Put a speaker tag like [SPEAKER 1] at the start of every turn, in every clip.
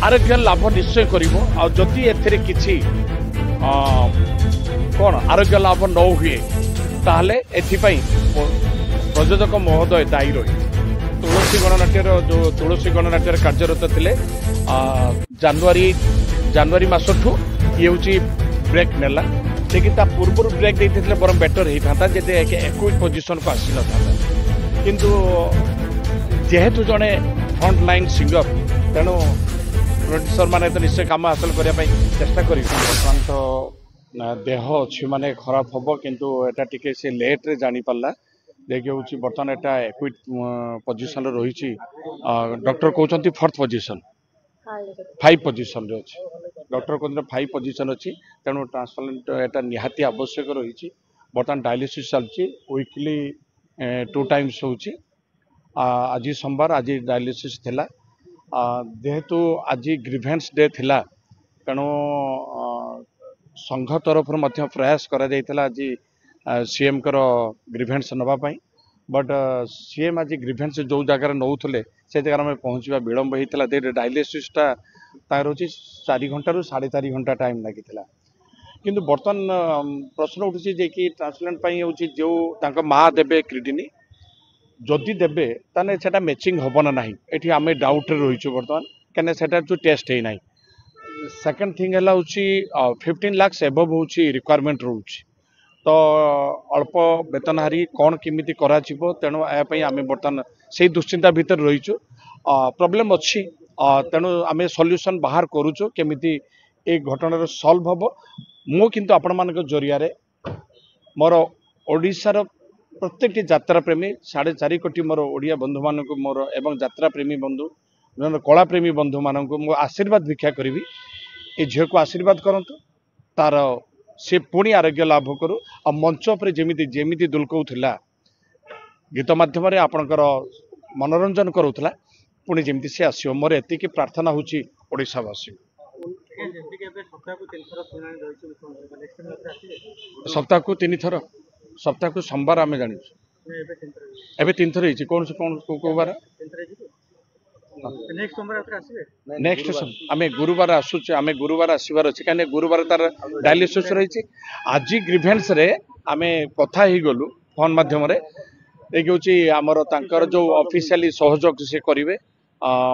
[SPEAKER 1] आरोग्य लाभ निश्चय करी एथिरे किछि कौन आरोग्य लाभ न हुए ताहले एथिपाई प्रयोजक महोदय दायी रही तुलसी गणनाट्यर जो तुलसी गणनाट्यर कार्यरत थे जनवरी मासठू ये हूँ ब्रेक नेला लेकिन ता पूर्व ब्रेक देते बर बेटर होता था जब एक्विट पोजिशन को आसी ना किंतु जेहेतु जड़े फ्रंट लाइन सिंगर तेणु प्रोड्यूसर माने तो निश्चय काम हासिल करने चेष्टा कर तो देह अच्छी माने खराब हम किंतु एटा टिके से लेट रे जानी पारला देखिए हूँ बर्तमान एटा एक्विट पोजिशन रही डॉक्टर कहते 4th पोजिशन 5 पोजिशन रे अच्छी डॉक्टर कहते 5 पोजिशन अच्छी तेणु ट्रांसप्लांट एटा निहाती आवश्यक रही बर्तमान डायलिसिस चलती वीकली 2 टाइम्स होची आज सोमवार आज डायलिसिस थिला जेहेतु आज ग्रीवेंस डे थिला तेणु संघ तरफ प्रयास करा जायतिला आज सीएम कर ग्रीवेंस नापी बट सीएम आज ग्रीवेंस जो जगार नौले से जगह में पहुँचवा विलंब होता डायलिसिसटा तार हूँ 4 घंटा रू 4.5 घंटा टाइम लगी किंतु बर्तमान प्रश्न उठुची जे कि ट्रांसप्लांट हूँ जो तांका माँ देवे क्रिडिनी जदि देवे ताने सेटा मैचिंग हम ना नहीं ये आम डाउट रही बर्तमान कहीं सेटा जो टेस्ट है ना सेकेंड थिंग है 15 लाख एबव हूँ रिक्वायरमेंट रोचे तो अल्प वेतनहारी कौन केमिति करा तेणु यापाई आम बर्तमान से दुश्चिंता भितर रहीचु प्रॉब्लम अच्छी तेणु आम सॉल्यूशन बाहर करूचु केमिति ए घटनार सॉल्व हम मु किंतु आपण मान जरिया मोर ओडिशार प्रत्येक यात्रा प्रेमी 4.5 कोटी मोर ओडिया बंधु मान मोर एवं यात्रा प्रेमी बंधु कला प्रेमी बंधु मान मो आशीर्वाद भिक्षा करी ए झील को आशीर्वाद करंतु तार से पुणी आरोग्य लाभ करू और मंच पर जेमिति जेमिति दुलकौला गीत माध्यम आपणकर मनोरंजन करूला पुणी जेमिति से आसो मोर एति प्रार्थना होची ओडिशावासी सप्ताह को 3 थर सप्ताह को सोमवार आम जानी एवं 3 थर कौन से कौन को बार नेक्स्ट आम गुरुवार आसुचे आम गुरुवार आसबार अच्छे कहीं गुरुवार तार डायलिसिस रही आज ग्रीवेंस रे आम कथा ही गलु फोन माध्यम देखिए हूँ आमर तांकर जो ऑफिशियली सहयोग से करेंगे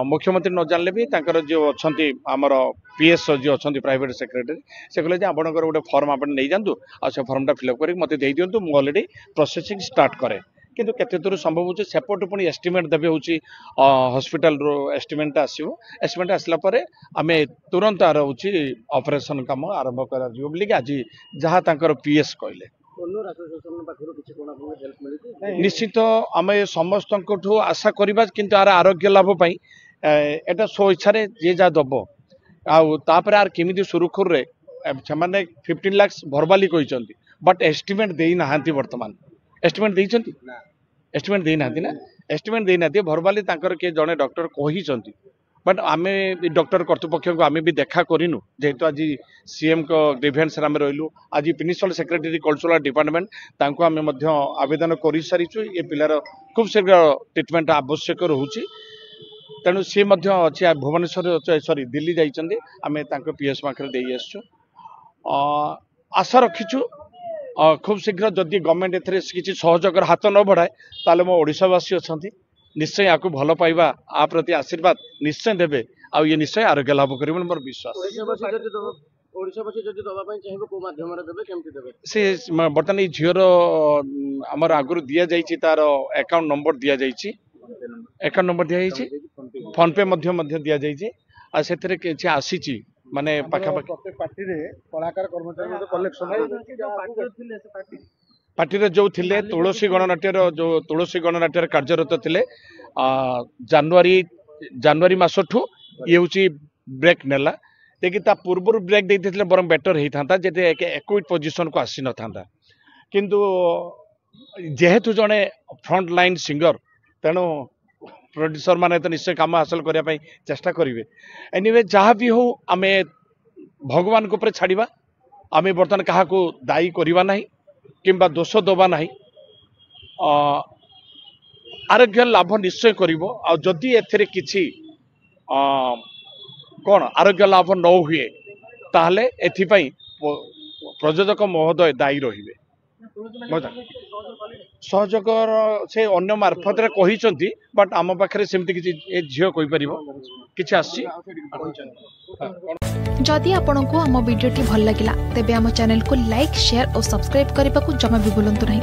[SPEAKER 1] मुख्यमंत्री न जानले भी तांकर जो अच्छा आमर पीएस जो अच्छा प्राइवेट सेक्रेटरी से कहले आपंकर गोटे फॉर्म आप नहीं जातु आ से फॉर्मटा फिलअप कर मत दे दिंतु मुझे ऑलरेडी प्रोसेसिंग स्टार्ट करे किंतु केते दूर संभव होचे सेपट पुणी एस्टिमेट देबे होची हॉस्पिटल रो एस्टिमेट आसीबो एस्टिमेट आसला परे आमे तुरंत आर होची ऑपरेशन काम आरंभ करा जिवो बोली आज जहाँ तांकर पीएस कहले निश्चित आम समस्त आशा करवा किंतु आर आरोग्य लाभ पाई एटा स्व इच्छा जे जा दब आपर आर केमी सुरुखुर से 15 लाख भरबाली कहते बट एस्टिमेट दे ना बर्तमान एस्टिमेट देइछंती एस्टिमेट दे ना एस्टिमेट दे ना भरबाली किए जड़े डॉक्टर कही बट आम डॉक्टर कर्तृपक्ष को आम भी देखा करूँ जेहेतु आज सीएम को ग्रीवेंस आम रही आज प्रिंसिपल सेक्रेटरी कल्चरल डिपार्टमेंट तांको आम आवेदन कर सारीचु ये पिलार खूब शीघ्र ट्रिटमेंट आवश्यक रोचे तेणु सी अच्छे भुवनेश्वर सॉरी दिल्ली जाइए आम पीएस पाखे दे आसचु आशा रखीचु खूब शीघ्र जदि गवर्नमेंट एथरे किसी सहयोग हाथ न बढ़ाए ताले मो ओडिशावासी अच्छा निश्चय या भल पाइबा आ प्रति आशीर्वाद निश्चय देवे आ ये निश्चय आरोग्य लाभ कर मोर विश्वास से बर्तमान ये झीर आमर आगुरी दि जाइए तार अकाउंट नंबर दि जाइए अकाउंट नंबर दि जाइए फोन पे दि जाइए आ से किसी आसी माने पाखापाखि पार्टी रे जो थिले तुलसी गणनाट्यर कार्यरत थे जनवरी मासठू ये हूँ ब्रेक नेला लेकिन ता पूर्व ब्रेक देते बर बेटर होता जब एक्विट पोजिशन को आसी ना किंतु जेहेतु जड़े फ्रंट लाइन सिंगर तेणु प्रोड्यूसर माने तो निश्चय काम हासिल करने चेष्टा करेंगे एनीवे जहाँ भी हो आम भगवान को छाड़ा आम बर्तमान क्या दायी करवा ना किंबा दोष दबा ना आरोग्य लाभ निश्चय करिवो आ जदि एथिरे किछि कौन आरोग्य लाभ न हुए ताहले एथिपाई प्रयोजक महोदय दायी रहिबे सहयोग से अन्य मार्फत कही बट आम पाखे सेमती किसी झील कहीपर किसी आसी
[SPEAKER 2] जदि आपंक आम भिडी भल लगा तेब आम चैनल को लाइक शेयर और सब्सक्राइब करने को जमा भी भूलु नहीं।